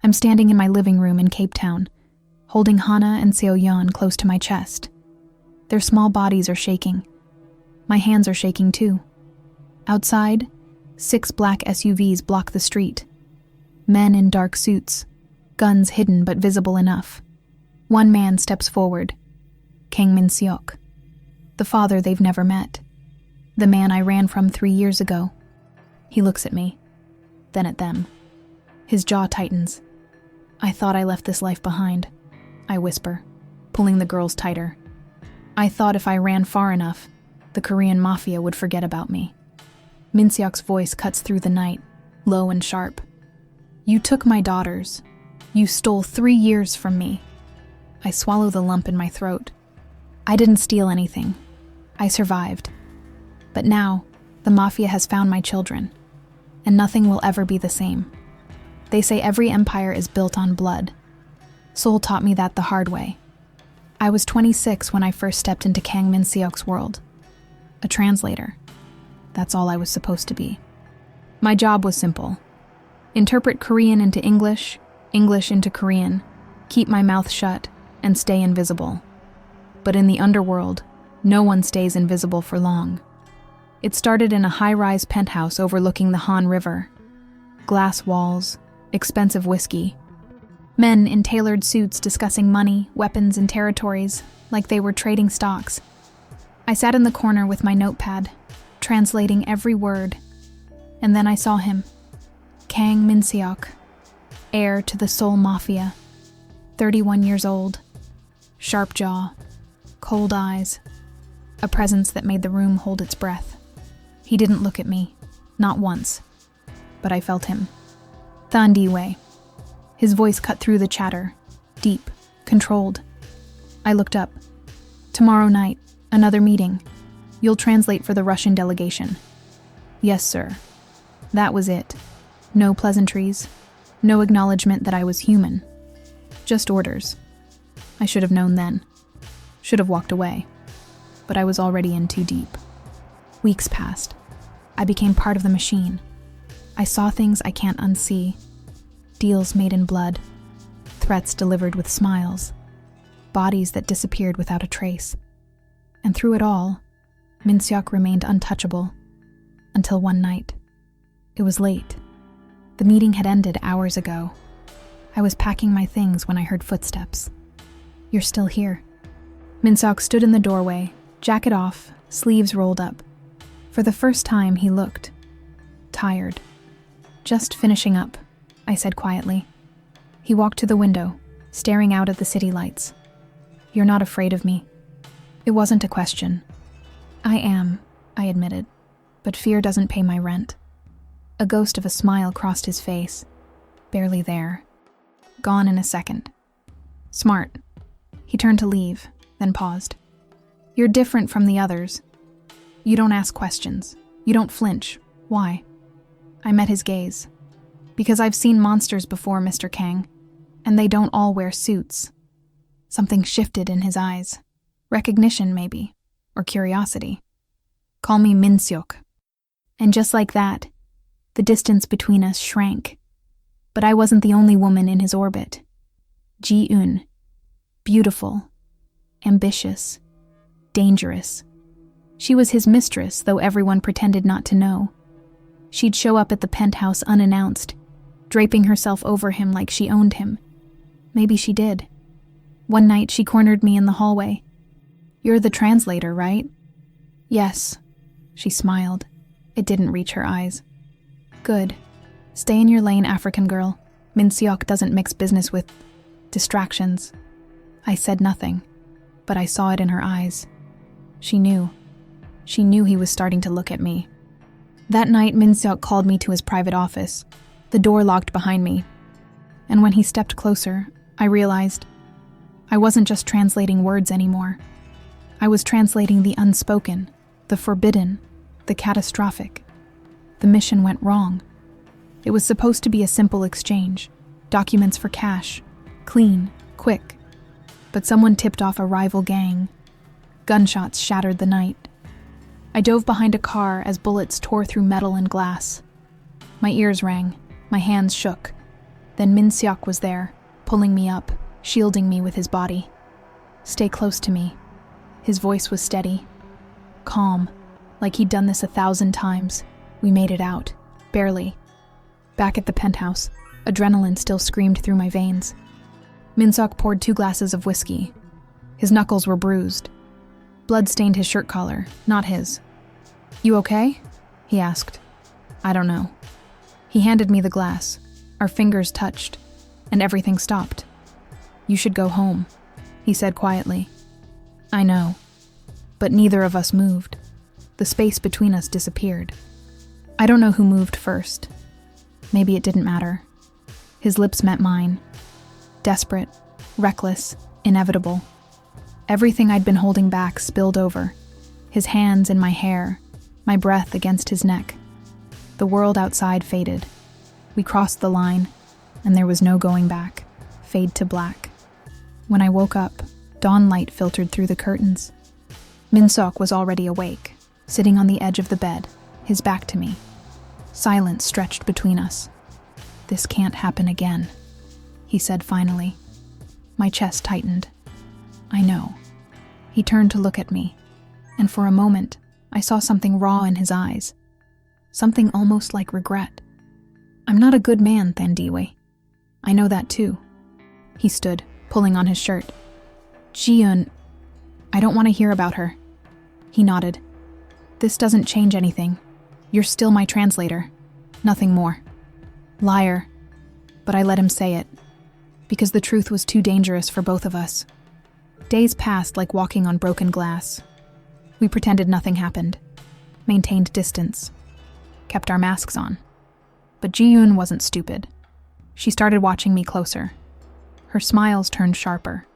I'm standing in my living room in Cape Town, holding Hana and Seo-yeon close to my chest. Their small bodies are shaking. My hands are shaking too. Outside, 6 black SUVs block the street. Men in dark suits, guns hidden but visible enough. One man steps forward, Kang Min-seok, the father they've never met, the man I ran from 3 years ago. He looks at me, then at them. His jaw tightens. I thought I left this life behind, I whisper, pulling the girls tighter. I thought if I ran far enough, the Korean Mafia would forget about me. Min-seok's voice cuts through the night, low and sharp. You took my daughters. You stole 3 years from me. I swallow the lump in my throat. I didn't steal anything. I survived. But now, the Mafia has found my children, and nothing will ever be the same. They say every empire is built on blood. Seoul taught me that the hard way. I was 26 when I first stepped into Kang Min-seok's world. A translator. That's all I was supposed to be. My job was simple. Interpret Korean into English, English into Korean, keep my mouth shut, and stay invisible. But in the underworld, no one stays invisible for long. It started in a high-rise penthouse overlooking the Han River. Glass walls, expensive whiskey. Men in tailored suits discussing money, weapons, and territories, like they were trading stocks. I sat in the corner with my notepad, translating every word. And then I saw him. Kang Min-seok, heir to the Seoul Mafia. 31 years old. Sharp jaw. Cold eyes. A presence that made the room hold its breath. He didn't look at me. Not once. But I felt him. Thandiwe. His voice cut through the chatter. Deep. Controlled. I looked up. Tomorrow night, another meeting. You'll translate for the Russian delegation. Yes, sir. That was it. No pleasantries. No acknowledgement that I was human. Just orders. I should have known then. Should have walked away. But I was already in too deep. Weeks passed. I became part of the machine. I saw things I can't unsee. Deals made in blood. Threats delivered with smiles. Bodies that disappeared without a trace. And through it all, Min-seok remained untouchable. Until one night. It was late. The meeting had ended hours ago. I was packing my things when I heard footsteps. You're still here. Min-seok stood in the doorway, jacket off, sleeves rolled up. For the first time, he looked tired. Just finishing up, I said quietly. He walked to the window, staring out at the city lights. You're not afraid of me. It wasn't a question. I am, I admitted, but fear doesn't pay my rent. A ghost of a smile crossed his face, barely there. Gone in a second. Smart. He turned to leave, then paused. You're different from the others. You don't ask questions. You don't flinch. Why? I met his gaze. Because I've seen monsters before, Mr. Kang, and they don't all wear suits. Something shifted in his eyes. Recognition, maybe, or curiosity. Call me Min-seok. And just like that, the distance between us shrank. But I wasn't the only woman in his orbit. Ji-eun. Beautiful. Ambitious. Dangerous. She was his mistress, though everyone pretended not to know. She'd show up at the penthouse unannounced, draping herself over him like she owned him. Maybe she did. One night she cornered me in the hallway. You're the translator, right? Yes. She smiled. It didn't reach her eyes. Good. Stay in your lane, African girl. Min-seok doesn't mix business with distractions. I said nothing, but I saw it in her eyes. She knew. She knew he was starting to look at me. That night, Min-seok called me to his private office. The door locked behind me. And when he stepped closer, I realized I wasn't just translating words anymore. I was translating the unspoken, the forbidden, the catastrophic. The mission went wrong. It was supposed to be a simple exchange, documents for cash, clean, quick. But someone tipped off a rival gang. Gunshots shattered the night. I dove behind a car as bullets tore through metal and glass. My ears rang, my hands shook. Then Min Seok was there, pulling me up, shielding me with his body. "Stay close to me." His voice was steady, calm, like he'd done this 1,000 times. We made it out, barely. Back at the penthouse, adrenaline still screamed through my veins. Min Seok poured 2 glasses of whiskey. His knuckles were bruised. Blood stained his shirt collar, not his. "You okay?" he asked. "I don't know." He handed me the glass. Our fingers touched, and everything stopped. "You should go home," he said quietly. "I know." But neither of us moved. The space between us disappeared. I don't know who moved first. Maybe it didn't matter. His lips met mine. Desperate, reckless, inevitable. Everything I'd been holding back spilled over. His hands in my hair, my breath against his neck. The world outside faded. We crossed the line, and there was no going back. Fade to black. When I woke up, dawn light filtered through the curtains. Min Seok was already awake, sitting on the edge of the bed, his back to me. Silence stretched between us. "This can't happen again," he said finally. My chest tightened. "I know." He turned to look at me, and for a moment, I saw something raw in his eyes. Something almost like regret. "I'm not a good man, Thandiwe. I know that too." He stood, pulling on his shirt. "Ji-eun, I don't want to hear about her." He nodded. "This doesn't change anything. You're still my translator. Nothing more." Liar. But I let him say it, because the truth was too dangerous for both of us. Days passed like walking on broken glass. We pretended nothing happened, maintained distance, kept our masks on. But Ji-eun wasn't stupid. She started watching me closer. Her smiles turned sharper.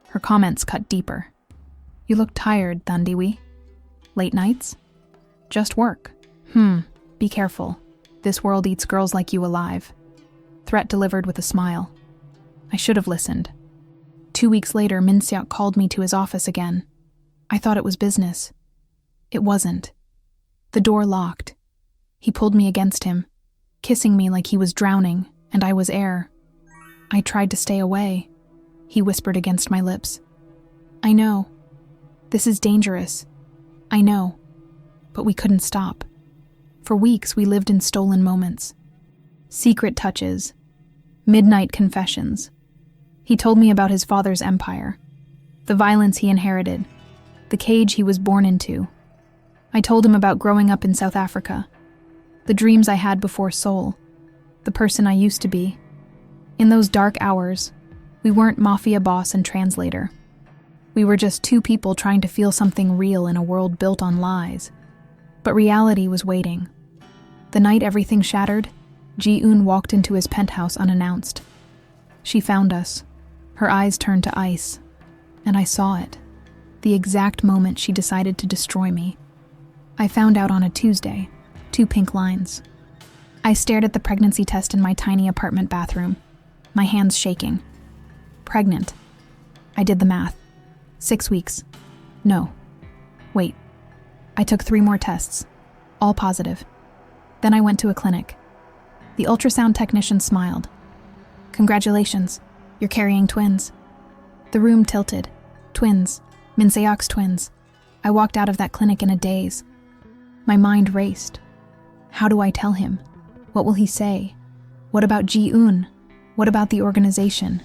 Her comments cut deeper. "You look tired, Thandiwe. Late nights?" "Just work." Be careful. This world eats girls like you alive." Threat delivered with a smile. I should have listened. 2 weeks later, Min Seok called me to his office again. I thought it was business. It wasn't. The door locked. He pulled me against him, kissing me like he was drowning, and I was air. I tried to stay away. He whispered against my lips. "I know. This is dangerous. I know." But we couldn't stop. For weeks, we lived in stolen moments. Secret touches. Midnight confessions. He told me about his father's empire, the violence he inherited, the cage he was born into. I told him about growing up in South Africa, the dreams I had before Seoul, the person I used to be. In those dark hours, we weren't Mafia boss and translator. We were just 2 people trying to feel something real in a world built on lies. But reality was waiting. The night everything shattered, Ji-eun walked into his penthouse unannounced. She found us. Her eyes turned to ice, and I saw it. The exact moment she decided to destroy me. I found out on a Tuesday, 2 pink lines. I stared at the pregnancy test in my tiny apartment bathroom, my hands shaking. Pregnant. I did the math. 6 weeks. No. Wait. I took 3 more tests, all positive. Then I went to a clinic. The ultrasound technician smiled. "Congratulations, you're carrying twins." The room tilted. Twins. Min Seok's twins. I walked out of that clinic in a daze. My mind raced. How do I tell him? What will he say? What about Ji-eun? What about the organization?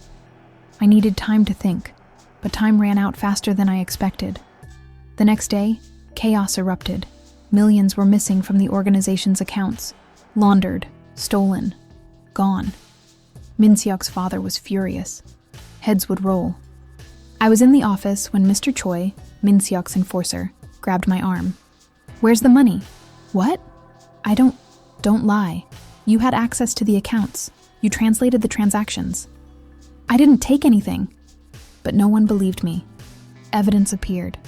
I needed time to think, but time ran out faster than I expected. The next day, chaos erupted. Millions were missing from the organization's accounts. Laundered, stolen, gone. Min Seok's father was furious. Heads would roll. I was in the office when Mr. Choi, Min Seok's enforcer, grabbed my arm. "Where's the money?" "What?" Don't lie. You had access to the accounts. You translated the transactions." "I didn't take anything." But no one believed me. Evidence appeared.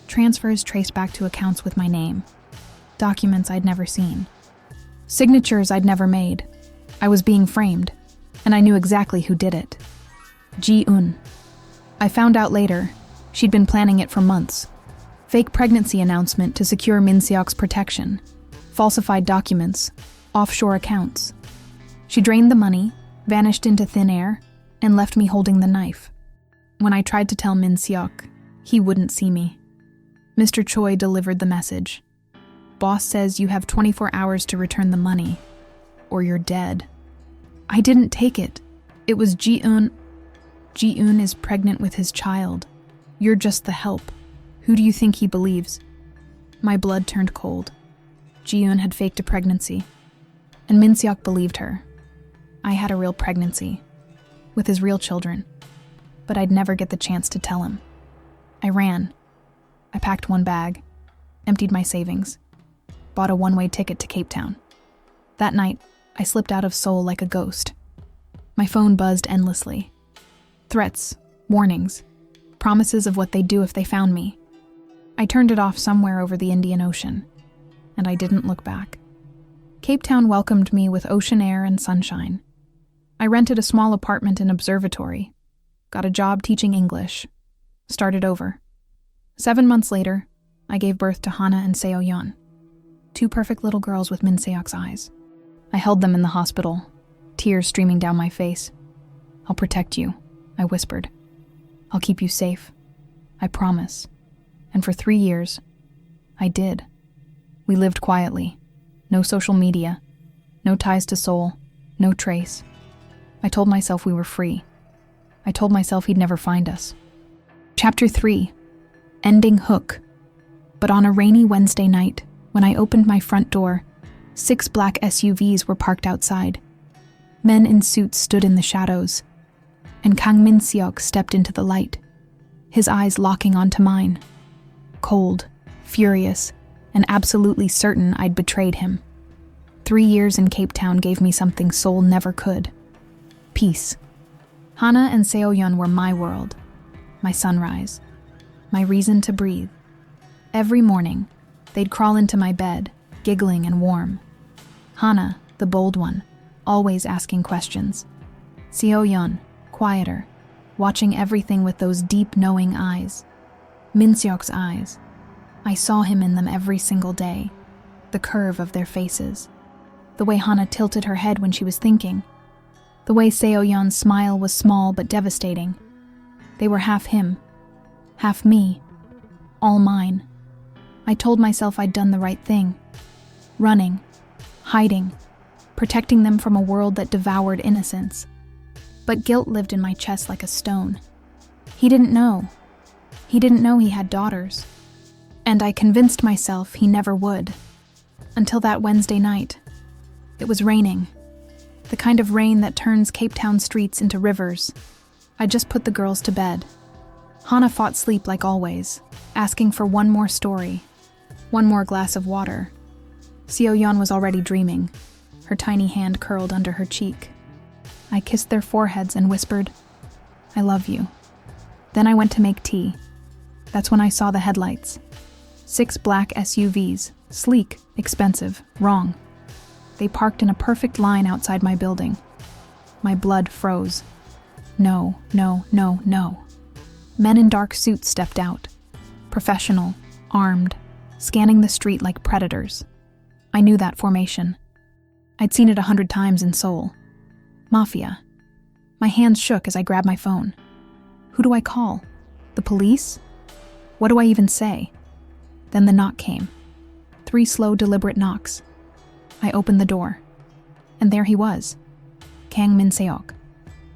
Transfers traced back to accounts with my name. Documents I'd never seen. Signatures I'd never made. I was being framed, and I knew exactly who did it. Ji-eun. I found out later, she'd been planning it for months. Fake pregnancy announcement to secure Min Seok's protection. Falsified documents. Offshore accounts. She drained the money, vanished into thin air, and left me holding the knife. When I tried to tell Min Seok, he wouldn't see me. Mr. Choi delivered the message. Boss says you have 24 hours to return the money, or you're dead. I didn't take it. It was Ji-eun. Ji-eun is pregnant with his child. You're just the help. Who do you think he believes? My blood turned cold. Ji-eun had faked a pregnancy, and Min Seok believed her. I had a real pregnancy, with his real children, but I'd never get the chance to tell him. I ran. I packed one bag, emptied my savings, bought a one-way ticket to Cape Town. That night, I slipped out of Seoul like a ghost. My phone buzzed endlessly. Threats, warnings, promises of what they'd do if they found me. I turned it off somewhere over the Indian Ocean, and I didn't look back. Cape Town welcomed me with ocean air and sunshine. I rented a small apartment in Observatory, got a job teaching English, started over. 7 months later, I gave birth to Hana and Seo-yeon, 2 perfect little girls with Min Seok's eyes. I held them in the hospital, tears streaming down my face. I'll protect you, I whispered. I'll keep you safe. I promise. And for 3 years, I did. We lived quietly. No social media. No ties to Seoul. No trace. I told myself we were free. I told myself he'd never find us. Chapter 3. Ending hook. But on a rainy Wednesday night, when I opened my front door, 6 black SUVs were parked outside. Men in suits stood in the shadows, and Kang Min Seok stepped into the light, his eyes locking onto mine. Cold, furious, and absolutely certain I'd betrayed him. 3 years in Cape Town gave me something Seoul never could. Peace. Hana and Seo-yeon were my world, my sunrise, my reason to breathe. Every morning, they'd crawl into my bed, giggling and warm. Hana, the bold one, always asking questions. Seo-yeon, quieter, watching everything with those deep, knowing eyes. Min Seok's eyes. I saw him in them every single day. The curve of their faces. The way Hana tilted her head when she was thinking. The way Seo-yeon's smile was small but devastating. They were half him, half me, all mine. I told myself I'd done the right thing. Running, hiding, protecting them from a world that devoured innocence. But guilt lived in my chest like a stone. He didn't know. He didn't know he had daughters. And I convinced myself he never would. Until that Wednesday night. It was raining. The kind of rain that turns Cape Town streets into rivers. I just put the girls to bed. Hana fought sleep like always, asking for one more story, one more glass of water. Seo-yeon was already dreaming, her tiny hand curled under her cheek. I kissed their foreheads and whispered, I love you. Then I went to make tea. That's when I saw the headlights. 6 black SUVs, sleek, expensive, wrong. They parked in a perfect line outside my building. My blood froze. No, no, no, no. Men in dark suits stepped out. Professional, armed, scanning the street like predators. I knew that formation. I'd seen it 100 times in Seoul. Mafia. My hands shook as I grabbed my phone. Who do I call? The police? What do I even say? Then the knock came. 3 slow, deliberate knocks. I opened the door. And there he was. Kang Min Seok.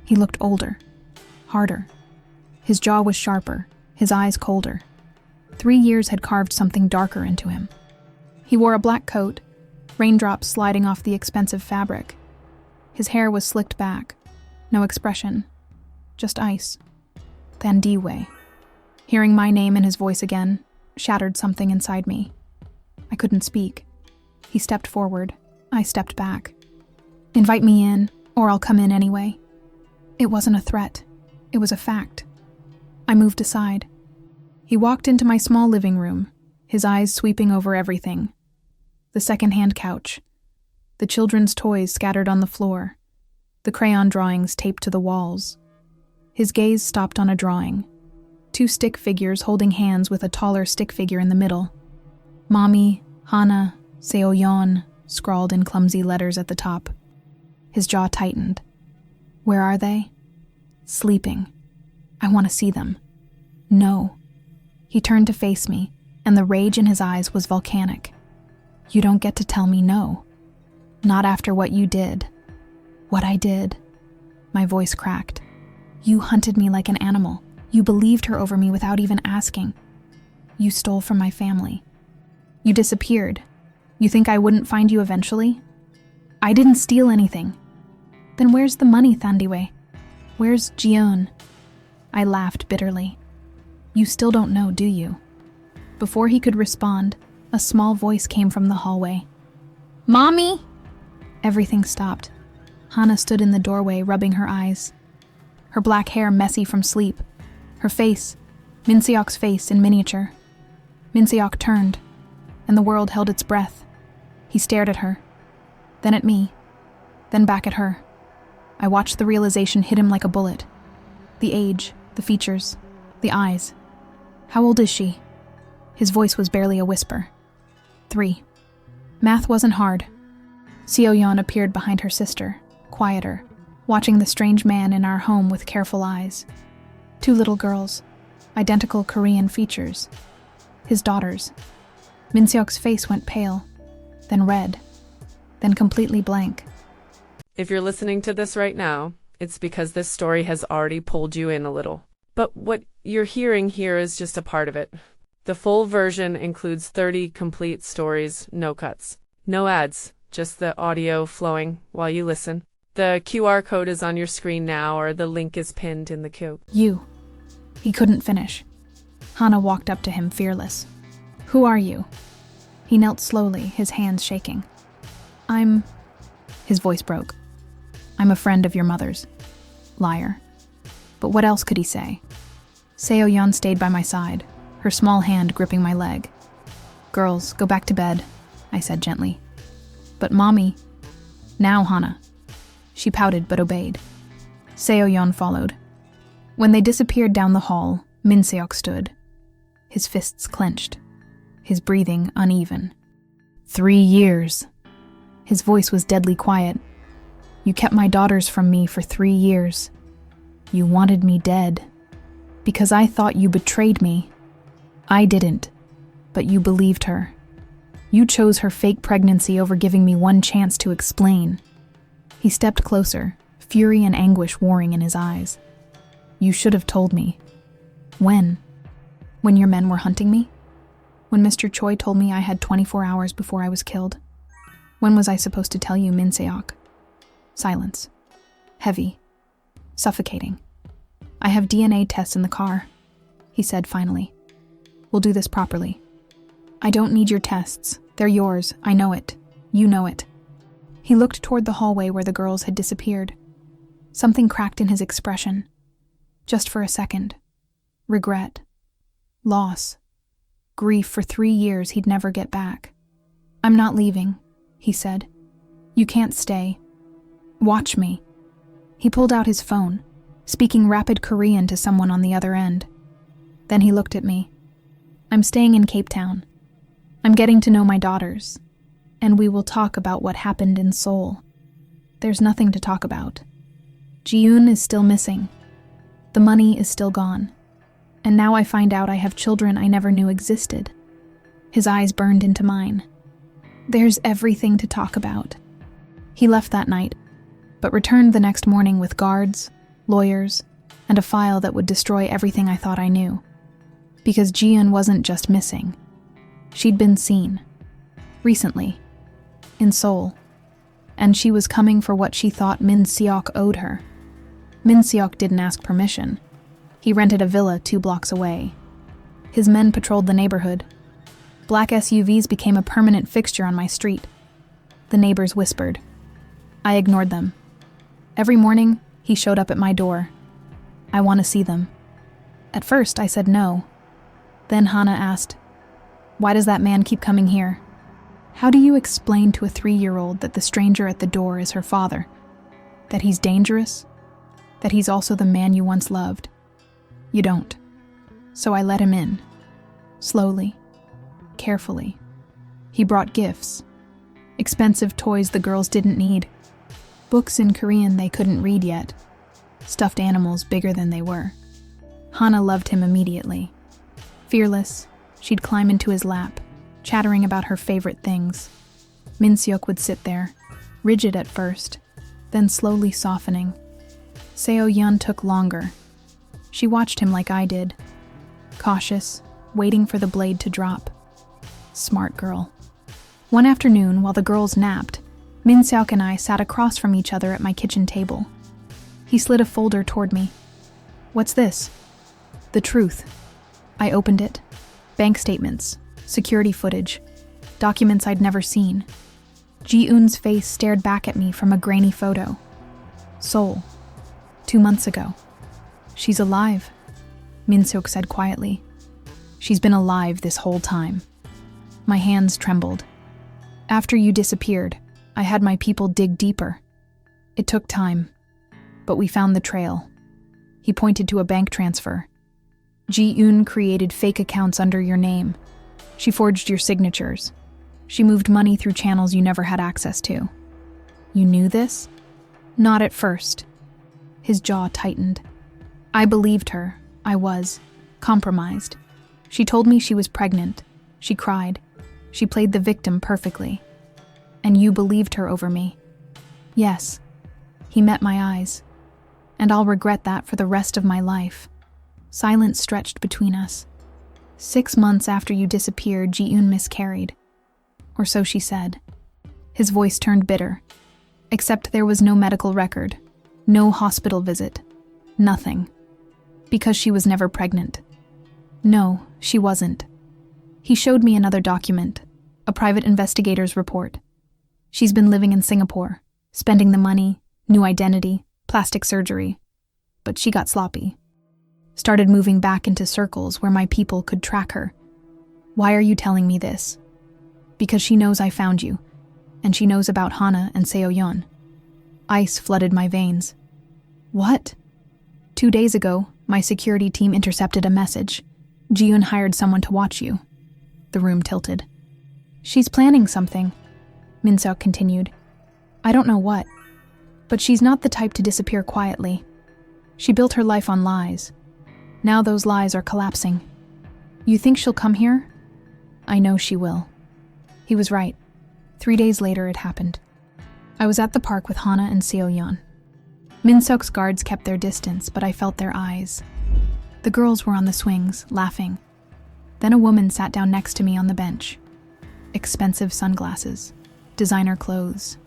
He looked older, harder. His jaw was sharper, his eyes colder. 3 years had carved something darker into him. He wore a black coat, raindrops sliding off the expensive fabric. His hair was slicked back, no expression, just ice. Than Di-wei. Hearing my name and his voice again shattered something inside me. I couldn't speak. He stepped forward. I stepped back. Invite me in, or I'll come in anyway. It wasn't a threat. It was a fact. I moved aside. He walked into my small living room, his eyes sweeping over everything. The second-hand couch. The children's toys scattered on the floor. The crayon drawings taped to the walls. His gaze stopped on a drawing. 2 stick figures holding hands with a taller stick figure in the middle. Mommy, Hana, Seo-yeon, scrawled in clumsy letters at the top. His jaw tightened. Where are they? Sleeping. I want to see them. No. He turned to face me, and the rage in his eyes was volcanic. You don't get to tell me no. Not after what you did. What I did. My voice cracked. You hunted me like an animal. You believed her over me without even asking. You stole from my family. You disappeared. You think I wouldn't find you eventually? I didn't steal anything. Then where's the money, Thandiwe? Where's Jion? I laughed bitterly. You still don't know, do you? Before he could respond, a small voice came from the hallway. Mommy! Everything stopped. Hana stood in the doorway, rubbing her eyes. Her black hair messy from sleep. Her face, Minseok's face in miniature. Minseok turned, and the world held its breath. He stared at her, then at me, then back at her. I watched the realization hit him like a bullet. The age, the features, the eyes. How old is she? His voice was barely a whisper. 3. Math wasn't hard. Seo-yeon appeared behind her sister, quieter, watching the strange man in our home with careful eyes. 2 little girls, identical Korean features. His daughters. Minseok's face went pale, then red, then completely blank. If you're listening to this right now, it's because this story has already pulled you in a little. But what you're hearing here is just a part of it. The full version includes 30 complete stories, no cuts. No ads, just the audio flowing while you listen. The QR code is on your screen now, or the link is pinned in the queue. You. He couldn't finish. Hana walked up to him, fearless. Who are you? He knelt slowly, his hands shaking. His voice broke. I'm a friend of your mother's. Liar. But what else could he say? Seo-yeon stayed by my side, her small hand gripping my leg. Girls, go back to bed, I said gently. But Mommy. Now, Hana. She pouted but obeyed. Seo-yeon followed. When they disappeared down the hall, Minseok stood. His fists clenched, his breathing uneven. 3 years. His voice was deadly quiet. You kept my daughters from me for 3 years. You wanted me dead. Because I thought you betrayed me. I didn't, but you believed her. You chose her fake pregnancy over giving me one chance to explain. He stepped closer, fury and anguish warring in his eyes. You should have told me. When? When your men were hunting me? When Mr. Choi told me I had 24 hours before I was killed? When was I supposed to tell you, Minseok? Silence. Heavy. Suffocating. I have DNA tests in the car, he said finally. We'll do this properly. I don't need your tests. They're yours. I know it. You know it. He looked toward the hallway where the girls had disappeared. Something cracked in his expression. Just for a second. Regret. Loss. Grief for 3 years he'd never get back. I'm not leaving, he said. You can't stay. Watch me. He pulled out his phone, speaking rapid Korean to someone on the other end. Then he looked at me. I'm staying in Cape Town. I'm getting to know my daughters, and we will talk about what happened in Seoul. There's nothing to talk about. Jiun is still missing. The money is still gone. And now I find out I have children I never knew existed. His eyes burned into mine. There's everything to talk about. He left that night, but returned the next morning with guards, lawyers, and a file that would destroy everything I thought I knew. Because Jiun wasn't just missing. She'd been seen. Recently. In Seoul. And she was coming for what she thought Min-seok owed her. Min-seok didn't ask permission. He rented a villa 2 blocks away. His men patrolled the neighborhood. Black SUVs became a permanent fixture on my street. The neighbors whispered. I ignored them. Every morning, he showed up at my door. I want to see them. At first, I said no. Then Hana asked, why does that man keep coming here? How do you explain to a 3-year-old that the stranger at the door is her father? That he's dangerous? That he's also the man you once loved? You don't. So I let him in. Slowly. Carefully. He brought gifts. Expensive toys the girls didn't need. Books in Korean they couldn't read yet. stuffed animals bigger than they were. Hana loved him immediately. Fearless, she'd climb into his lap, chattering about her favorite things. Min-seok would sit there, rigid at first, then slowly softening. Seo-yeon took longer. She watched him like I did, cautious, waiting for the blade to drop. Smart girl. One afternoon, while the girls napped, Min-seok and I sat across from each other at my kitchen table. He slid a folder toward me. "What's this?" "The truth." I opened it. Bank statements, security footage, documents I'd never seen. Ji-eun's face stared back at me from a grainy photo. Seoul. 2 months ago. "She's alive," Min-seok said quietly. "She's been alive this whole time." My hands trembled. "After you disappeared, I had my people dig deeper. It took time, but we found the trail." He pointed to a bank transfer. "Ji-eun created fake accounts under your name. She forged your signatures. She moved money through channels you never had access to." "You knew this?" "Not at first." His jaw tightened. "I believed her. I was compromised. She told me she was pregnant. She cried. She played the victim perfectly. And you believed her over me." "Yes." He met my eyes. "And I'll regret that for the rest of my life." Silence stretched between us. 6 months after you disappeared, Ji-eun miscarried. Or so she said. His voice turned bitter. Except there was no medical record, no hospital visit, nothing. Because she was never pregnant. No, she wasn't. He showed me another document, a private investigator's report. She's been living in Singapore, spending the money, new identity, plastic surgery. But she got sloppy. Started moving back into circles where my people could track her. "Why are you telling me this?" "Because she knows I found you, and she knows about Hana and Seo-yeon." Ice flooded my veins. "What?" 2 days ago, my security team intercepted a message. Ji-eun hired someone to watch you. The room tilted. "She's planning something," Min-seok continued. "I don't know what, but she's not the type to disappear quietly. She built her life on lies. Now those lies are collapsing. You think she'll come here?" "I know she will." He was right. 3 days later it happened. I was at the park with Hana and Seo-yeon. Min-seok's guards kept their distance, but I felt their eyes. The girls were on the swings, laughing. Then a woman sat down next to me on the bench. Expensive sunglasses, designer clothes.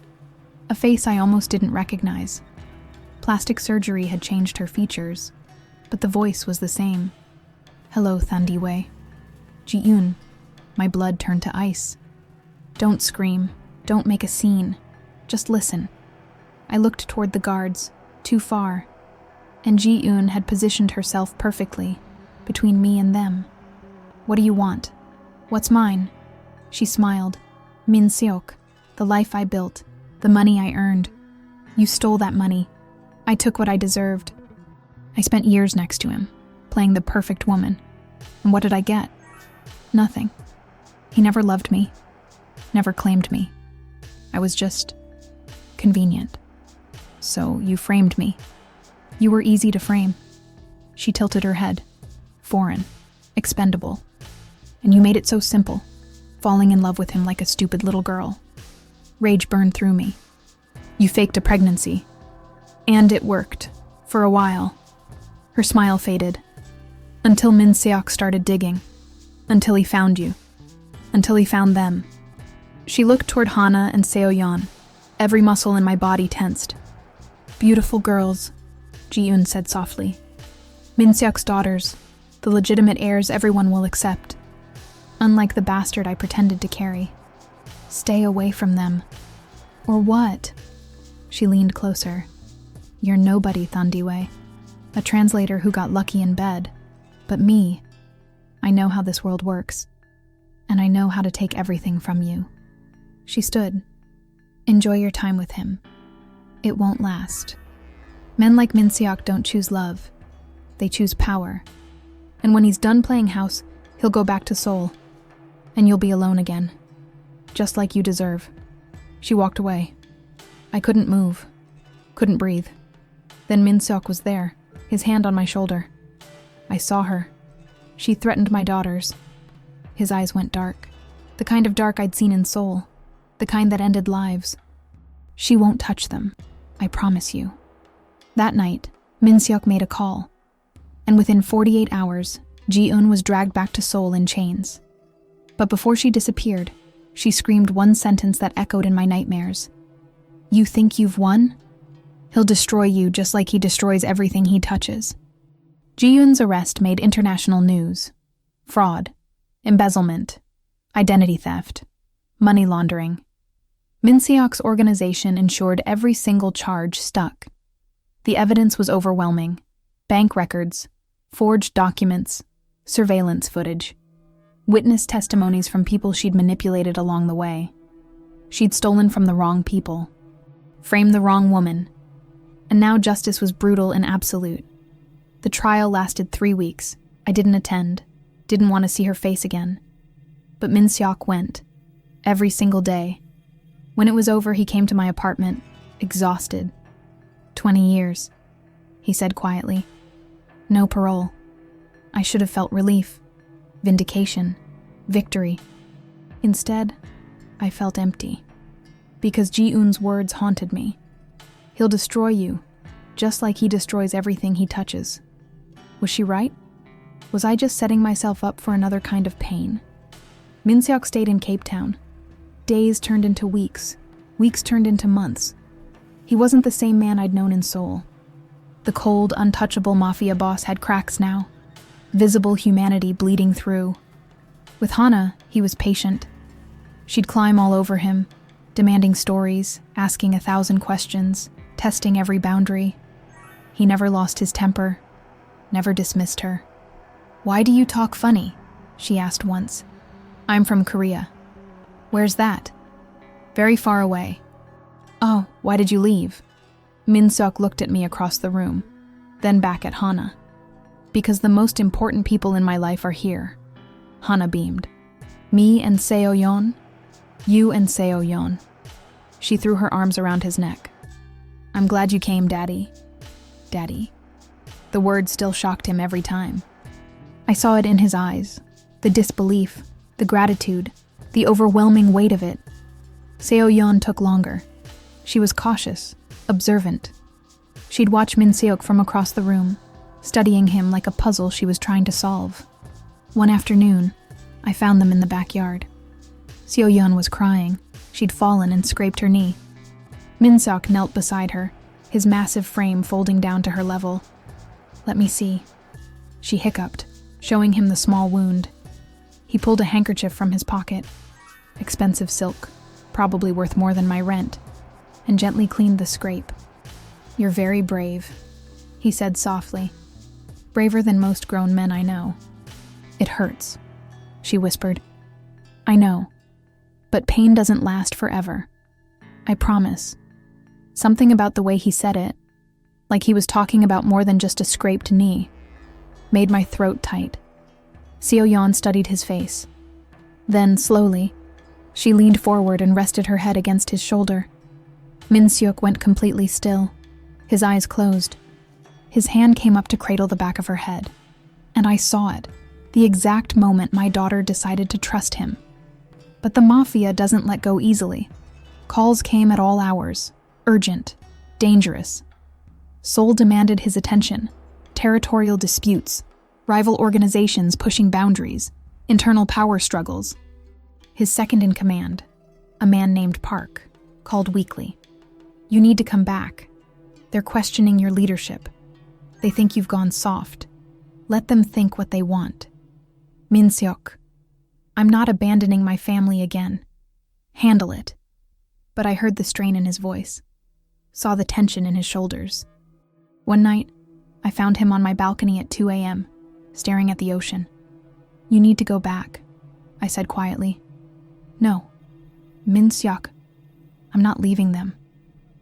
A face I almost didn't recognize. Plastic surgery had changed her features, but the voice was the same. "Hello, Thandiwe." "Ji-eun." My blood turned to ice. "Don't scream. Don't make a scene. Just listen." I looked toward the guards, too far, and Ji-eun had positioned herself perfectly, between me and them. "What do you want?" "What's mine?" She smiled. "Min-seok, the life I built, the money I earned. You stole that money. I took what I deserved. I spent years next to him, playing the perfect woman. And what did I get? Nothing. He never loved me, never claimed me. I was just convenient. So you framed me. You were easy to frame." She tilted her head. "Foreign, expendable. And you made it so simple, falling in love with him like a stupid little girl." Rage burned through me. "You faked a pregnancy. And it worked. For a while." Her smile faded. "Until Min-seok started digging. Until he found you. Until he found them." She looked toward Hana and Seo-yeon. Every muscle in my body tensed. "Beautiful girls," Ji-eun said softly. "Min-seok's daughters, the legitimate heirs everyone will accept. Unlike the bastard I pretended to carry. Stay away from them." "Or what?" She leaned closer. "You're nobody, Thandiwe. A translator who got lucky in bed. But me, I know how this world works. And I know how to take everything from you." She stood. "Enjoy your time with him. It won't last. Men like Min-seok don't choose love. They choose power. And when he's done playing house, he'll go back to Seoul. And you'll be alone again. Just like you deserve." She walked away. I couldn't move. Couldn't breathe. Then Min-seok was there, his hand on my shoulder. I saw her. She threatened my daughters. His eyes went dark. The kind of dark I'd seen in Seoul. The kind that ended lives. She won't touch them, I promise you. That night, Min-seok made a call. And within 48 hours, Ji-eun was dragged back to Seoul in chains. But before she disappeared, she screamed one sentence that echoed in my nightmares. You think you've won? He'll destroy you just like he destroys everything he touches. Ji-eun's arrest made international news. Fraud, embezzlement, identity theft, money laundering. Min-seok's organization ensured every single charge stuck. The evidence was overwhelming. Bank records, forged documents, surveillance footage, witness testimonies from people she'd manipulated along the way. She'd stolen from the wrong people, framed the wrong woman, and now justice was brutal and absolute. The trial lasted 3 weeks. I didn't attend, didn't want to see her face again. But Min-seok went, every single day. When it was over, he came to my apartment, exhausted. 20 years, he said quietly. No parole. I should have felt relief, vindication, victory. Instead, I felt empty. Because Ji-eun's words haunted me. He'll destroy you, just like he destroys everything he touches. Was she right? Was I just setting myself up for another kind of pain? Min-seok stayed in Cape Town. Days turned into weeks. Weeks turned into months. He wasn't the same man I'd known in Seoul. The cold, untouchable Mafia boss had cracks now. Visible humanity bleeding through. With Hana, he was patient. She'd climb all over him, demanding stories, asking 1,000 questions, testing every boundary. He never lost his temper, never dismissed her. Why do you talk funny? She asked once. I'm from Korea. Where's that? Very far away. Oh, why did you leave? Min-seok looked at me across the room, then back at Hana. Because the most important people in my life are here. Hana beamed. Me and Seo-yeon? You and Seo-yeon. She threw her arms around his neck. I'm glad you came, Daddy. Daddy. The word still shocked him every time. I saw it in his eyes, the disbelief, the gratitude, the overwhelming weight of it. Seo-yeon took longer. She was cautious, observant. She'd watch Min-seok from across the room, studying him like a puzzle she was trying to solve. One afternoon, I found them in the backyard. Seo-yeon was crying. She'd fallen and scraped her knee. Min-seok knelt beside her, his massive frame folding down to her level. Let me see. She hiccuped, showing him the small wound. He pulled a handkerchief from his pocket. Expensive silk, probably worth more than my rent, and gently cleaned the scrape. You're very brave, he said softly. Braver than most grown men I know. It hurts, she whispered. I know, but pain doesn't last forever. I promise. Something about the way he said it, like he was talking about more than just a scraped knee, made my throat tight. Seo-yeon studied his face. Then, slowly, she leaned forward and rested her head against his shoulder. Min-seok went completely still, his eyes closed. His hand came up to cradle the back of her head. And I saw it, the exact moment my daughter decided to trust him. But the Mafia doesn't let go easily. Calls came at all hours, urgent, dangerous. Seoul demanded his attention, territorial disputes, rival organizations pushing boundaries, internal power struggles. His second in command, a man named Park, called weekly. You need to come back. They're questioning your leadership. They think you've gone soft. Let them think what they want. Min-seok, I'm not abandoning my family again. Handle it. But I heard the strain in his voice, saw the tension in his shoulders. One night, I found him on my balcony at 2 a.m., staring at the ocean. You need to go back, I said quietly. No, Min-seok, I'm not leaving them.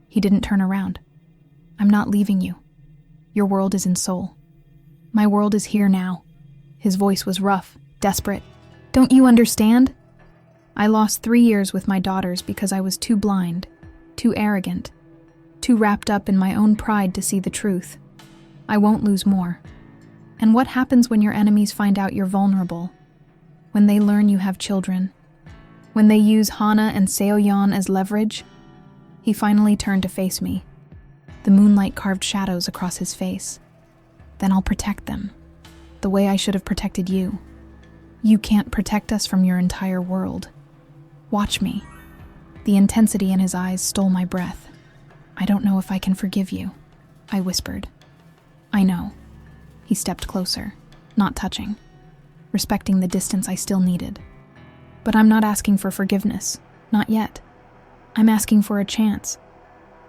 He didn't turn around. I'm not leaving you. Your world is in Seoul. My world is here now. His voice was rough, desperate. Don't you understand? I lost 3 years with my daughters because I was too blind, too arrogant. too wrapped up in my own pride to see the truth. I won't lose more. And what happens when your enemies find out you're vulnerable? When they learn you have children? When they use Hana and Seo-yeon as leverage? He finally turned to face me. The moonlight carved shadows across his face. Then I'll protect them, the way I should have protected you. You can't protect us from your entire world. Watch me. The intensity in his eyes stole my breath. I don't know if I can forgive you, I whispered. I know. He stepped closer, not touching, respecting the distance I still needed. But I'm not asking for forgiveness, not yet. I'm asking for a chance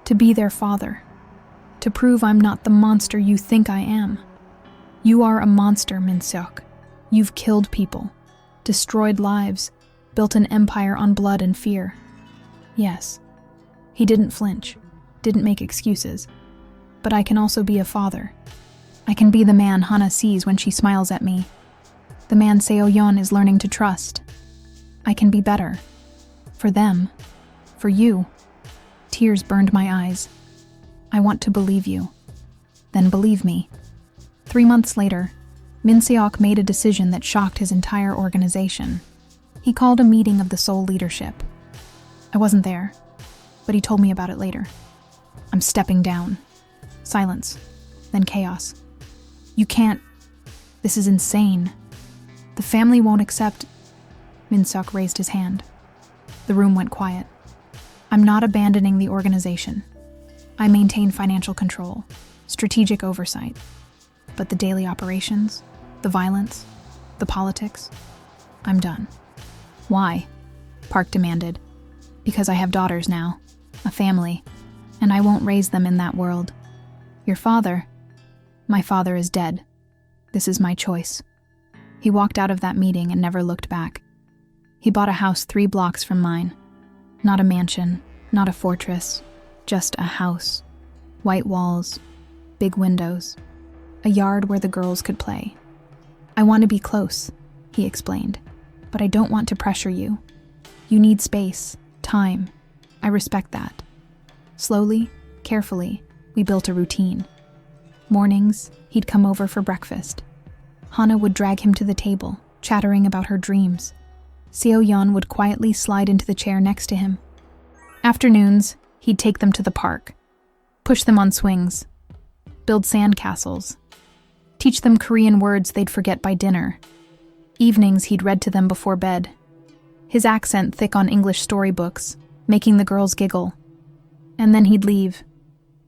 to be their father, to prove I'm not the monster you think I am. You are a monster, Min-seok. You've killed people, destroyed lives, built an empire on blood and fear. Yes, he didn't flinch, didn't make excuses. But I can also be a father. I can be the man Hana sees when she smiles at me, the man Seo-yeon is learning to trust. I can be better. For them. For you. Tears burned my eyes. I want to believe you. Then believe me. 3 months later, Min-seok made a decision that shocked his entire organization. He called a meeting of the Seoul leadership. I wasn't there, but he told me about it later. I'm stepping down. Silence. Then chaos. You can't. This is insane. The family won't accept. Min-seok raised his hand. The room went quiet. I'm not abandoning the organization. I maintain financial control, strategic oversight. But the daily operations, the violence, the politics, I'm done. Why? Park demanded. Because I have daughters now, a family, and I won't raise them in that world. Your father? My father is dead. This is my choice. He walked out of that meeting and never looked back. He bought a house 3 blocks from mine. Not a mansion, not a fortress, just a house. White walls, big windows, a yard where the girls could play. I want to be close, he explained, but I don't want to pressure you. You need space, time. I respect that. Slowly, carefully, we built a routine. Mornings, he'd come over for breakfast. Hana would drag him to the table, chattering about her dreams. Seo-yeon would quietly slide into the chair next to him. Afternoons, he'd take them to the park, push them on swings, build sand castles, teach them Korean words they'd forget by dinner. Evenings, he'd read to them before bed, his accent thick on English storybooks, making the girls giggle. And then he'd leave,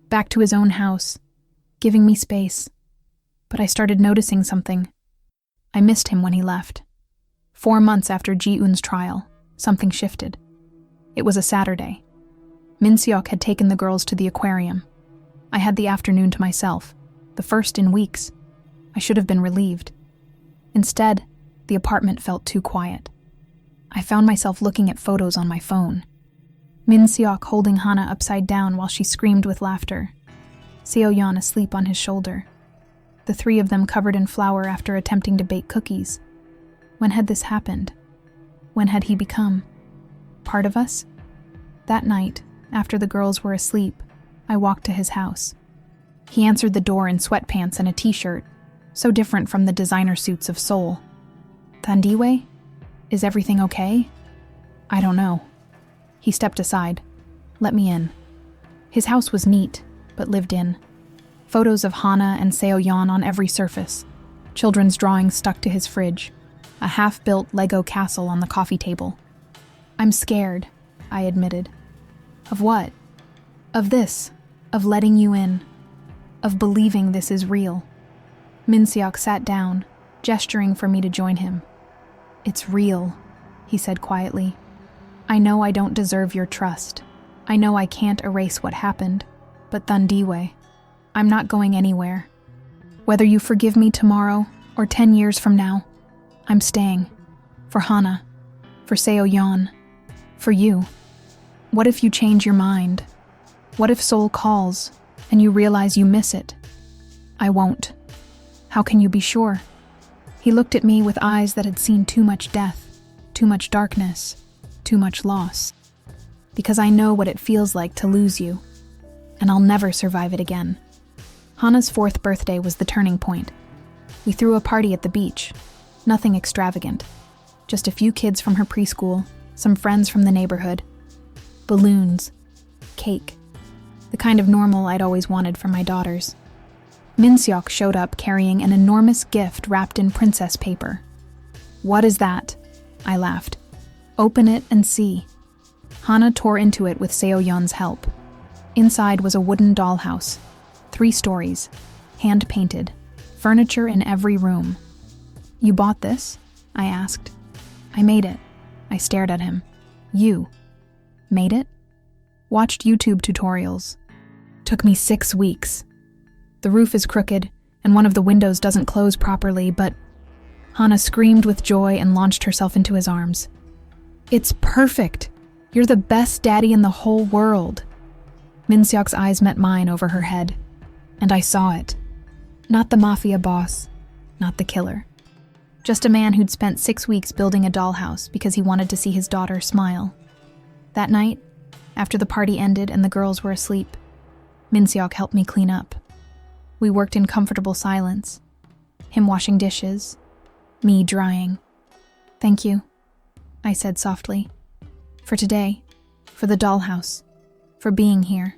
back to his own house, giving me space. But I started noticing something. I missed him when he left. 4 months after Ji-eun's trial, something shifted. It was a Saturday. Min-seok had taken the girls to the aquarium. I had the afternoon to myself, the first in weeks. I should have been relieved. Instead, the apartment felt too quiet. I found myself looking at photos on my phone. Min-seok holding Hana upside down while she screamed with laughter. Seo-yeon asleep on his shoulder. The 3 of them covered in flour after attempting to bake cookies. When had this happened? When had he become part of us? That night, after the girls were asleep, I walked to his house. He answered the door in sweatpants and a t-shirt, so different from the designer suits of Seoul. Thandiwe? Is everything okay? I don't know. He stepped aside. Let me in. His house was neat, but lived in. Photos of Hana and Seo-yeon on every surface. Children's drawings stuck to his fridge. A half-built Lego castle on the coffee table. I'm scared, I admitted. Of what? Of this. Of letting you in. Of believing this is real. Min-seok sat down, gesturing for me to join him. It's real, he said quietly. I know I don't deserve your trust. I know I can't erase what happened. But Thandiwe, I'm not going anywhere. Whether you forgive me tomorrow or 10 years from now, I'm staying. For Hana. For Seo-yeon. For you. What if you change your mind? What if Seoul calls and you realize you miss it? I won't. How can you be sure? He looked at me with eyes that had seen too much death, too much darkness, too much loss. Because I know what it feels like to lose you. and I'll never survive it again. Hana's 4th birthday was the turning point. We threw a party at the beach. Nothing extravagant. Just a few kids from her preschool, some friends from the neighborhood. Balloons. Cake. The kind of normal I'd always wanted for my daughters. Minseok showed up carrying an enormous gift wrapped in princess paper. "What is that?" I laughed. "Open it and see." Hana tore into it with Seo-yeon's help. Inside was a wooden dollhouse, 3 stories, hand-painted, furniture in every room. "You bought this?" I asked. "I made it." I stared at him. "You made it?" "Watched YouTube tutorials. Took me 6 weeks. The roof is crooked, and one of the windows doesn't close properly, but..." Hana screamed with joy and launched herself into his arms. "It's perfect! You're the best daddy in the whole world." Minseok's eyes met mine over her head, and I saw it. Not the Mafia boss, not the killer. Just a man who'd spent 6 weeks building a dollhouse because he wanted to see his daughter smile. That night, after the party ended and the girls were asleep, Minseok helped me clean up. We worked in comfortable silence, him washing dishes, me drying. "Thank you," I said softly. "For today, for the dollhouse, for being here.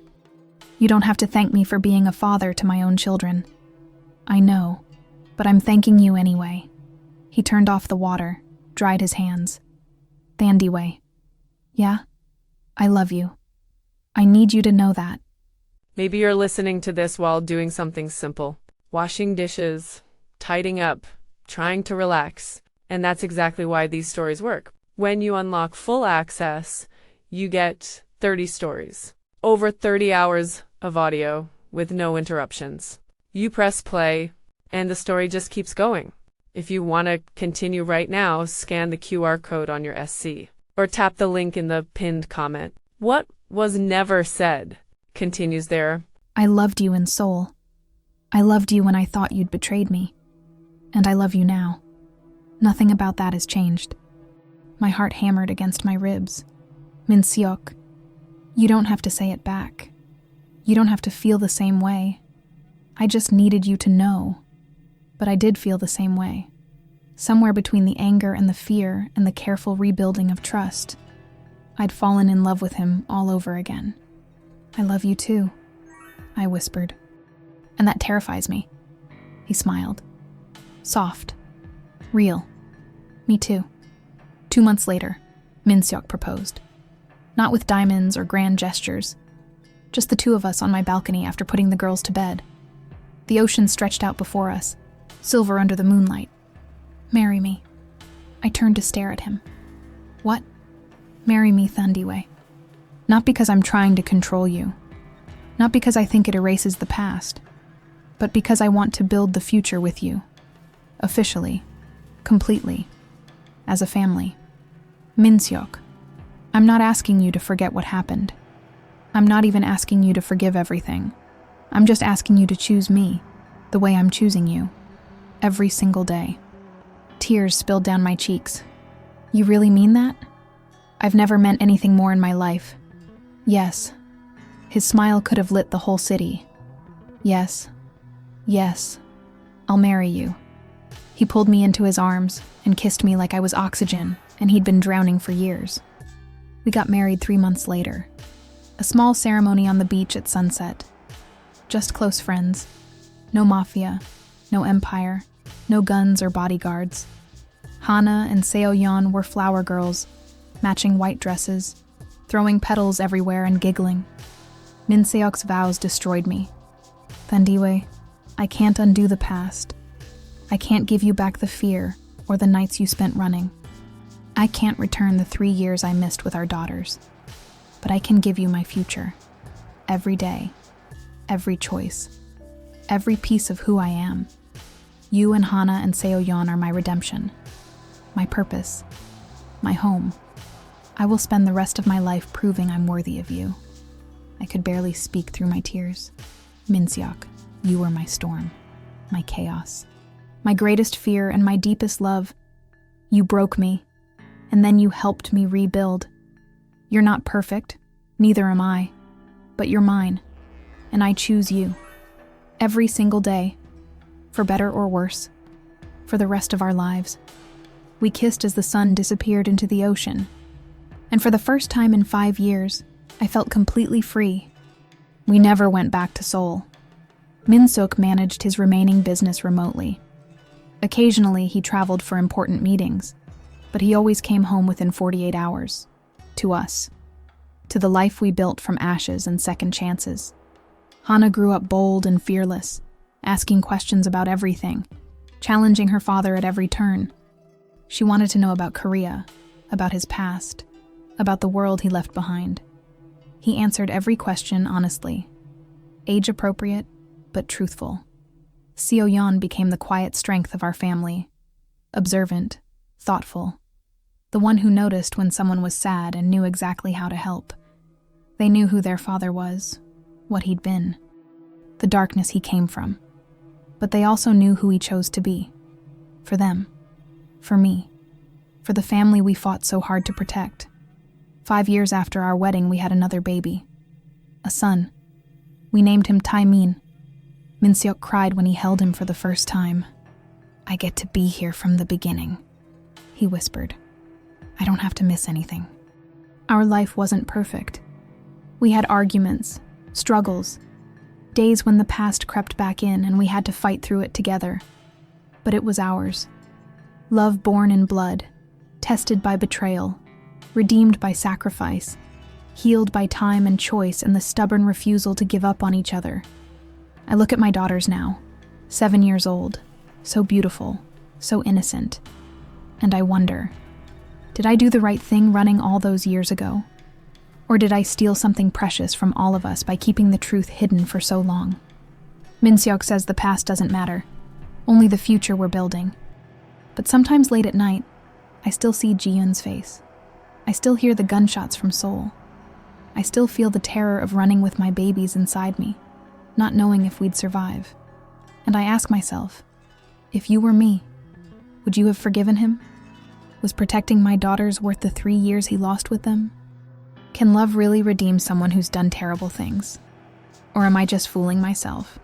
You don't have to thank me for being a father to my own children. I know, but I'm thanking you anyway." He turned off the water, dried his hands. "Thandiwe. Yeah? I love you. I need you to know that." Maybe you're listening to this while doing something simple. Washing dishes, tidying up, trying to relax. And that's exactly why these stories work. When you unlock full access, you get 30 stories. Over 30 hours of audio with no interruptions. You press play, and the story just keeps going. If you want to continue right now, scan the QR code on your SC. Or tap the link in the pinned comment. What was never said continues there. "I loved you in soul. I loved you when I thought you'd betrayed me. And I love you now. Nothing about that has changed." My heart hammered against my ribs. "Minseok, you don't have to say it back. You don't have to feel the same way. I just needed you to know." But I did feel the same way. Somewhere between the anger and the fear and the careful rebuilding of trust, I'd fallen in love with him all over again. "I love you too," I whispered. "And that terrifies me." He smiled. Soft. Real. Me too. 2 months later, Minseok proposed. Not with diamonds or grand gestures. Just the 2 of us on my balcony after putting the girls to bed. The ocean stretched out before us, silver under the moonlight. "Marry me." I turned to stare at him. "What?" "Marry me, Thandiwe. Not because I'm trying to control you. Not because I think it erases the past. But because I want to build the future with you. Officially. Completely. As a family. Minseok, I'm not asking you to forget what happened. I'm not even asking you to forgive everything. I'm just asking you to choose me, the way I'm choosing you. Every single day." Tears spilled down my cheeks. "You really mean that?" "I've never meant anything more in my life." "Yes." His smile could have lit the whole city. "Yes. Yes. I'll marry you." He pulled me into his arms and kissed me like I was oxygen and he'd been drowning for years. We got married 3 months later. A small ceremony on the beach at sunset. Just close friends. No mafia, no empire, no guns or bodyguards. Hana and Seo-yeon were flower girls, matching white dresses, throwing petals everywhere and giggling. Minseok's vows destroyed me. "Thandiwe, I can't undo the past. I can't give you back the fear or the nights you spent running. I can't return the 3 years I missed with our daughters. But I can give you my future. Every day, every choice, every piece of who I am. You and Hana and Seo-yeon are my redemption, my purpose, my home. I will spend the rest of my life proving I'm worthy of you." I could barely speak through my tears. "Minseok, you were my storm, my chaos, my greatest fear and my deepest love. You broke me, and then you helped me rebuild. You're not perfect, neither am I, but you're mine. and I choose you. Every single day, for better or worse, for the rest of our lives. We kissed as the sun disappeared into the ocean, and for the first time in 5 years, I felt completely free. We never went back to Seoul. Min-suk managed his remaining business remotely. Occasionally, he traveled for important meetings, but he always came home within 48 hours. To us. To the life we built from ashes and second chances. Hana grew up bold and fearless, asking questions about everything, challenging her father at every turn. She wanted to know about Korea, about his past, about the world he left behind. He answered every question honestly, age-appropriate, but truthful. Seo-yeon became the quiet strength of our family, observant, thoughtful, the one who noticed when someone was sad and knew exactly how to help. They knew who their father was, what he'd been, the darkness he came from. But they also knew who he chose to be. For them. For me. For the family we fought so hard to protect. 5 years after our wedding, we had another baby. A son. We named him Tae-min. Min-seok cried when he held him for the first time. "I get to be here from the beginning," he whispered. "I don't have to miss anything." Our life wasn't perfect. We had arguments, struggles, days when the past crept back in and we had to fight through it together. But it was ours. Love born in blood, tested by betrayal, redeemed by sacrifice, healed by time and choice and the stubborn refusal to give up on each other. I look at my daughters now, 7 years old, so beautiful, so innocent, and I wonder, did I do the right thing running all those years ago? Or did I steal something precious from all of us by keeping the truth hidden for so long? Min-seok says the past doesn't matter, only the future we're building. But sometimes late at night, I still see Ji-yoon's face. I still hear the gunshots from Seoul. I still feel the terror of running with my babies inside me, not knowing if we'd survive. And I ask myself, if you were me, would you have forgiven him? Was protecting my daughters worth the 3 years he lost with them? Can love really redeem someone who's done terrible things? Or am I just fooling myself?